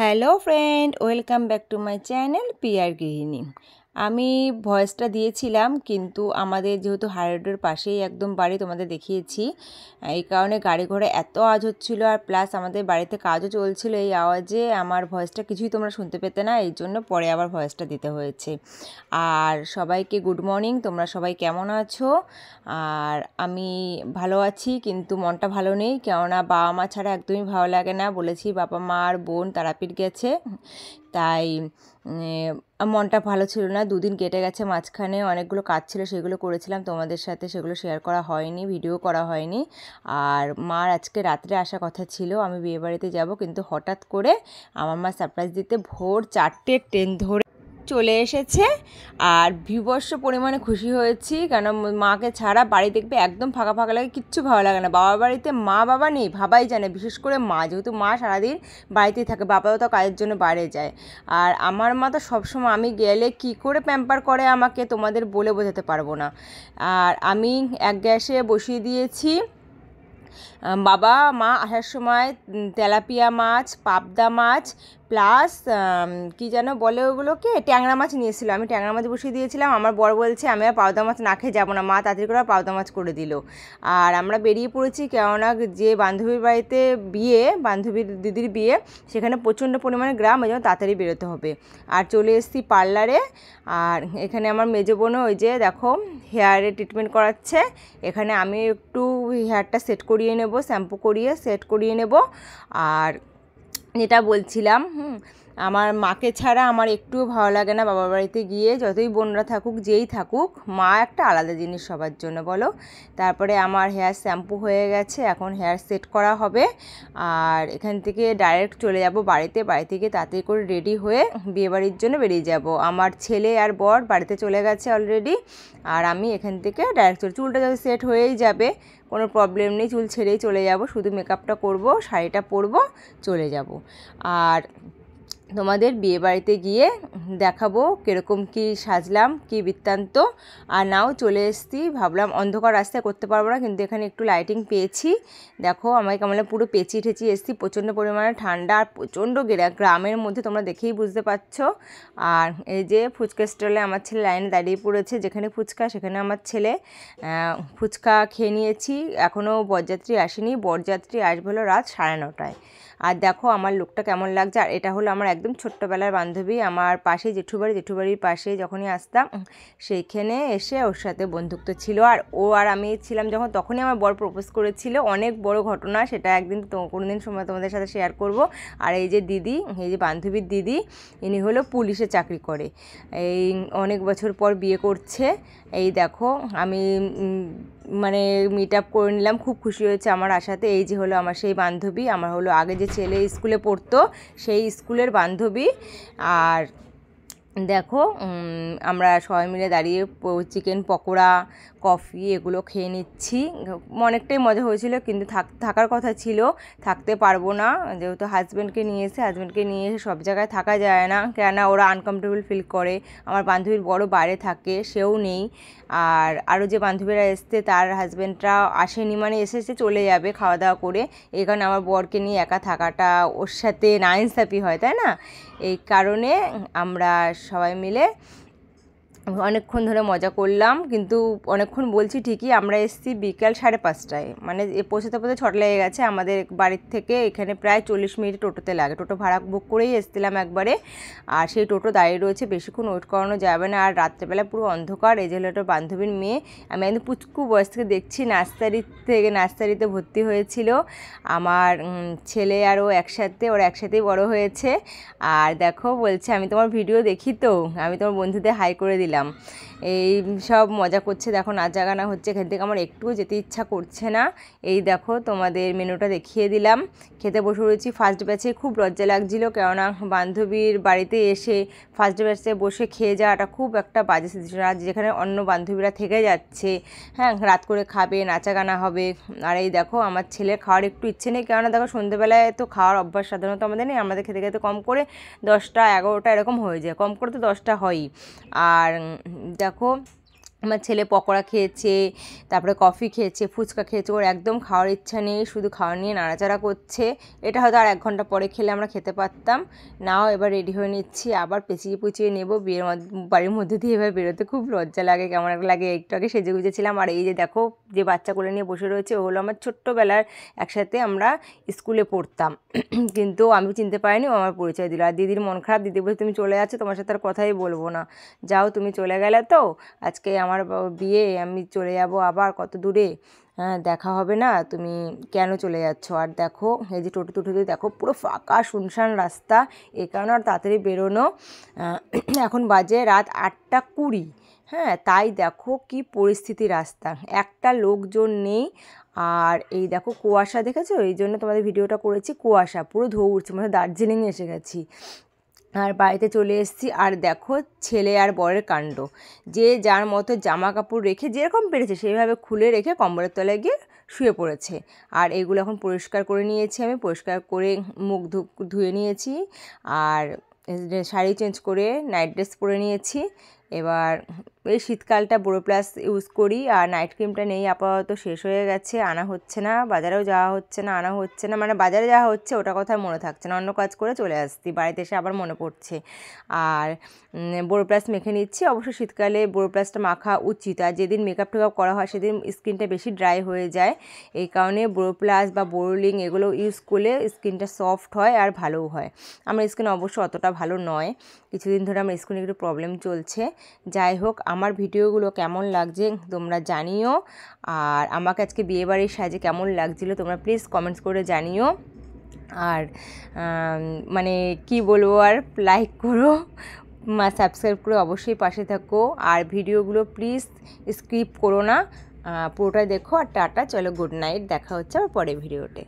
Hello friend, welcome back to my channel পিয়ার গৃহিণী। আমি ভয়েসটা দিয়েছিলাম, কিন্তু আমাদের যেহেতু হাই রোডের পাশেই একদম বাড়ি, তোমাদের দেখিয়েছি, এই কারণে গাড়ি ঘোড়া এত আওয়াজ হচ্ছিলো, আর প্লাস আমাদের বাড়িতে কাজও চলছিল। এই আওয়াজে আমার ভয়েসটা কিছুই তোমরা শুনতে পেতে না, এই জন্য পরে আবার ভয়েসটা দিতে হয়েছে। আর সবাইকে গুড মর্নিং, তোমরা সবাই কেমন আছো? আর আমি ভালো আছি, কিন্তু মনটা ভালো নেই, কেননা বাবা মা ছাড়া একদমই ভালো লাগে না। বলেছি বাবা মা আর বোন তারাপীঠ গেছে, তাই মনটা ভালো ছিল না। দুদিন কেটে গেছে, মাঝখানে অনেকগুলো কাজ ছিল, সেগুলো করেছিলাম তোমাদের সাথে, সেগুলো শেয়ার করা হয়নি, ভিডিও করা হয়নি। আর মার আজকে রাত্রে আসার কথা ছিল, আমি বিয়েবাড়িতে যাব, কিন্তু হঠাৎ করে আমার মা সারপ্রাইজ দিতে ভোর 4টে ট্রেন ধরে চলে এসেছে। আর বিভৎস পরিমাণে খুশি হয়েছি, কেন মাকে ছাড়া বাড়ি দেখবে একদম ফাঁকা ফাঁকা লাগে, কিচ্ছু ভালো লাগে না। বাবার বাড়িতে মা বাবা নেই, ভাবাই জানে, বিশেষ করে মা, যেহেতু মা সারাদিন বাড়িতেই থাকে, বাবাও তো কাজের জন্য বাইরে যায়। আর আমার মা তো সবসময় আমি গেলে কি করে প্যাম্পার করে আমাকে, তোমাদের বলে বোঝাতে পারবো না। আর আমি এক গ্যাসে বসিয়ে দিয়েছি, বাবা মা আসার সময় তেলাপিয়া মাছ, পাবদা মাছ, প্লাস কী যেন বলে ওগুলোকে, ট্যাংরা মাছ নিয়েছিল। আমি ট্যাংরা মাছ বসিয়ে দিয়েছিলাম। আমার বর বলছে আমি আর পাবদা মাছ না খেয়ে যাবো না, মা তাড়াতাড়ি করে পাবদা মাছ করে দিল। আর আমরা বেরিয়ে পড়েছি, কেননা যে বান্ধবীর বাড়িতে বিয়ে, বান্ধবীর দিদির বিয়ে, সেখানে প্রচণ্ড পরিমাণে গ্রাম, ওই জন্য তাড়াতাড়ি বেরোতে হবে। আর চলে এসেছি পার্লারে। আর এখানে আমার মেজো বোনও ওই যে দেখো হেয়ারে ট্রিটমেন্ট করাচ্ছে। এখানে আমি একটু হেয়ারটা সেট করিয়ে নেব, শ্যাম্পু করিয়ে সেট করিয়ে নেব। আর যেটা বলছিলাম, আমার মাকে ছাড়া আমার একটুও ভালো লাগে না বাবার বাড়িতে গিয়ে, যতই বোনরা থাকুক, যেই থাকুক, মা একটা আলাদা জিনিস সবার জন্য, বলো। তারপরে আমার হেয়ার শ্যাম্পু হয়ে গেছে, এখন হেয়ার সেট করা হবে। আর এখান থেকে ডাইরেক্ট চলে যাব বাড়িতে। বাড়ি থেকে তাড়াতাড়ি করে রেডি হয়ে বিয়েবাড়ির জন্য বেরিয়ে যাব। আমার ছেলে আর বর বাড়িতে চলে গেছে অলরেডি, আর আমি এখান থেকে ডাইরেক্ট চুলটা যদি সেট হয়েই যাবে, কোনো প্রবলেম নেই, চুল ছেড়েই চলে যাব, শুধু মেকআপটা করব, শাড়িটা পরবো, চলে যাব। আর তোমাদের বিয়েবাড়িতে গিয়ে দেখাবো কীরকম কী সাজলাম, কী বৃত্তান্ত। আর নাও চলে এসেছি, ভাবলাম অন্ধকার রাস্তায় করতে পারবো না, কিন্তু এখানে একটু লাইটিং পেয়েছি। দেখো আমাকে কেমন পুরো পেঁচিয়ে ঠেচিয়ে এসেছি, প্রচণ্ড পরিমাণে ঠান্ডা, আর প্রচণ্ড গ্রামের মধ্যে, তোমরা দেখেই বুঝতে পারছো। আর এই যে ফুচকা স্টলে আমার ছেলে লাইনে দাঁড়িয়ে পড়েছে, যেখানে ফুচকা সেখানে আমার ছেলে ফুচকা খেয়ে নিয়েছি। এখনও বরযাত্রী আসেনি, বরযাত্রী আসবে হলো রাত 9:30টায়। আর দেখো আমার লুকটা কেমন লাগছে। আর এটা হলো আমার একদম ছোট্টবেলার বান্ধবী, আমার পাশে জেঠুবাড়ির পাশে যখনই আসতাম, সেইখানে এসে ওর সাথে বন্ধুত্ব ছিল। আর ও আর আমি ছিলাম যখন, তখনই আমার বর প্রপোজ করেছিল, অনেক বড় ঘটনা, সেটা একদিন কোনোদিন সময় তোমাদের সাথে শেয়ার করব। আর এই যে দিদি, এই যে বান্ধবীর দিদি, ইনি হলো পুলিশে চাকরি করে, এই অনেক বছর পর বিয়ে করছে। এই দেখো আমি মানে মিট আপ করে নিলাম, খুব খুশি হয়েছে আমার আশাতে। এই যে হলো আমার সেই বান্ধবী, আমার হলো আগে যে ছেলে স্কুলে পড়তো সেই স্কুলের বান্ধবী। আর দেখো আমরা সবাই মিলে দাঁড়িয়ে চিকেন পকোড়া, কফি এগুলো খেয়ে নিচ্ছি। অনেকটাই মজা হয়েছিল, কিন্তু থাকার কথা ছিল, থাকতে পারবো না, যেহেতু হাজব্যান্ডকে নিয়ে এসে সব জায়গায় থাকা যায় না, কেননা ওরা আনকমফর্টেবল ফিল করে। আমার বান্ধবীর বড় বাইরে থাকে, সেও নেই। আর আরও যে বান্ধবীরা এসছে তার হাজব্যান্ডরা আসেনি, মানে এসেছে চলে যাবে খাওয়া দাওয়া করে, এই কারণে আমার বরকে নিয়ে একা থাকাটা ওর সাথে নাইনসাফি হয়, তাই না? এই কারণে আমরা সবাই মিলে অনেকক্ষণ ধরে মজা করলাম। কিন্তু অনেকক্ষণ বলছি ঠিকই, আমরা এসেছি বিকাল 5:30টায়, মানে পৌঁছাতে 6টা লেগে গেছে। আমাদের বাড়ির থেকে এখানে প্রায় 40 মিনিট টোটোতে লাগে, টোটো ভাড়া বুক করেই এসেছিলাম একবারে। আর সেই টোটো দাঁড়িয়ে রয়েছে, বেশিক্ষণ ওয়েট করানো যাবে না। আর রাত্রেবেলা পুরো অন্ধকার। এই যে হলো একটা বান্ধবীর মেয়ে, আমি একদম পুচকু বয়স থেকে দেখছি, নার্সারিতে ভর্তি হয়েছিল। আমার ছেলে আর ও ওরা একসাথেই বড় হয়েছে। আর দেখো বলছে আমি তোমার ভিডিও দেখি, তো আমি তোমার বন্ধুদের হাই করে দিলাম। এই সব মজা করছে, দেখো নাচ গানা হচ্ছে, এখান থেকে আমার একটুও যেতে ইচ্ছা করছে না। এই দেখো তোমাদের মেনুটা দেখিয়ে দিলাম, খেতে বসে রয়েছি। ফার্স্ট ব্যাচে খুব লজ্জা লাগছিল, কেননা বান্ধবীর বাড়িতে এসে ফার্স্ট ব্যাচে বসে খেয়ে যাওয়াটা খুব একটা বাজে সিচুয়েশন। আর যেখানে অন্য বান্ধবীরা থেকে যাচ্ছে, হ্যাঁ রাত করে খাবে, নাচা গানা হবে। আর এই দেখো আমার ছেলের খাওয়ার একটু ইচ্ছে নেই, কেননা দেখো সন্ধ্যেবেলায় তো খাওয়ার অভ্যাস সাধারণত আমাদের নেই, আমাদের খেতে খেতে কম করে 10টা 11টা এরকম হয়ে যায়, কম করে তো 10টা হয়ই। আর দেখো আমার ছেলে পকোড়া খেয়েছে, তারপরে কফি খেয়েছে, ফুচকা খেয়েছে, ওর একদম খাওয়ার ইচ্ছা নেই, শুধু খাওয়ার নিয়ে নাড়াচাড়া করছে। এটা হয়তো আর 1 ঘন্টা পরে খেলে আমরা খেতে পারতাম। নাও এবার রেডি হয়ে নিচ্ছি, আবার পেঁচিয়ে পুচিয়ে নেবো। বাড়ির মধ্যে দিয়ে এবার বেরোতে খুব লজ্জা লাগে, কেমন একটা লাগে। একটু আগে সেজে গুজেছিলাম, আর এই যে দেখো যে বাচ্চা কোলে নিয়ে বসে রয়েছে, ও হলো আমার ছোট্টবেলার, একসাথে আমরা স্কুলে পড়তাম। কিন্তু আমি চিনতে পারিনি, ও আমার পরিচয় দিল। আর দিদির মন খারাপ, দিদি বলছে তুমি চলে যাচ্ছ, তোমার সাথে আর কথাই বলবো না, যাও তুমি চলে গেলে তো, আজকে আমার বিয়ে, আমি চলে যাব আবার কত দূরে, হ্যাঁ দেখা হবে না, তুমি কেন চলে যাচ্ছ। আর দেখো এই যে টোটো টুটোতে দেখো পুরো ফাঁকা শুনশান রাস্তা, এই কারণে আর তাড়াতাড়ি বেরোনো। এখন বাজে রাত 8:20, হ্যাঁ তাই দেখো কি পরিস্থিতি রাস্তা, একটা লোকজন নেই। আর এই দেখো কুয়াশা দেখেছো, এই জন্য তোমাদের ভিডিওটা করেছি, কুয়াশা পুরো ধোয়া উঠছে, মানে দার্জিলিংয়ে এসে গেছি। আর বাড়িতে চলে এসেছি, আর দেখো ছেলে আর বরের কাণ্ড, যে যার মতো জামা কাপড় রেখে যেরকম পেরেছে সেইভাবে খুলে রেখে কম্বলের তলায় গিয়ে শুয়ে পড়েছে। আর এগুলো এখন পরিষ্কার করে নিয়েছি, আমি পরিষ্কার করে মুখ ধুয়ে নিয়েছি, আর শাড়ি চেঞ্জ করে নাইট ড্রেস পরে নিয়েছি। এবার এই শীতকালটা বোরোপ্লাস ইউজ করি, আর নাইট ক্রিমটা নেই আপাতত, শেষ হয়ে গেছে, আনা হচ্ছে না, বাজারেও যাওয়া হচ্ছে না, আনা হচ্ছে না, মানে বাজারে যাওয়া হচ্ছে ওটা কথা মনে থাকছে না, অন্য কাজ করে চলে আসছি, বাড়িতে এসে আবার মনে পড়ছে। আর বোরোপ্লাস মেখে নিচ্ছি, অবশ্য শীতকালে বোরোপ্লাসটা মাখা উচিত, আর যেদিন মেকআপ টেকআপ করা হয় সেদিন স্কিনটা বেশি ড্রাই হয়ে যায়, এই কারণে বোরোপ্লাস বা বোরোলিং এগুলো ইউজ করলে স্কিনটা সফট হয় আর ভালোও হয়। আমার স্কিন অবশ্য অতটা ভালো নয়, কিছুদিন ধরে আমার স্কিনে একটু প্রবলেম চলছে। যাই হোক, আমার ভিডিওগুলো কেমন লাগছে তোমরা জানিও, আর আমাকে আজকে বিয়েবাড়ির সাজে কেমন লাগছিলো তোমরা প্লিজ কমেন্টস করে জানিও। আর মানে কি বলবো, আর লাইক করো, সাবস্ক্রাইব করে অবশ্যই পাশে থাকো, আর ভিডিওগুলো প্লিজ স্কিপ করো না, পুরোটাই দেখো। আর টাটা, চলো গুড নাইট, দেখা হচ্ছে আবার পরের ভিডিওতে।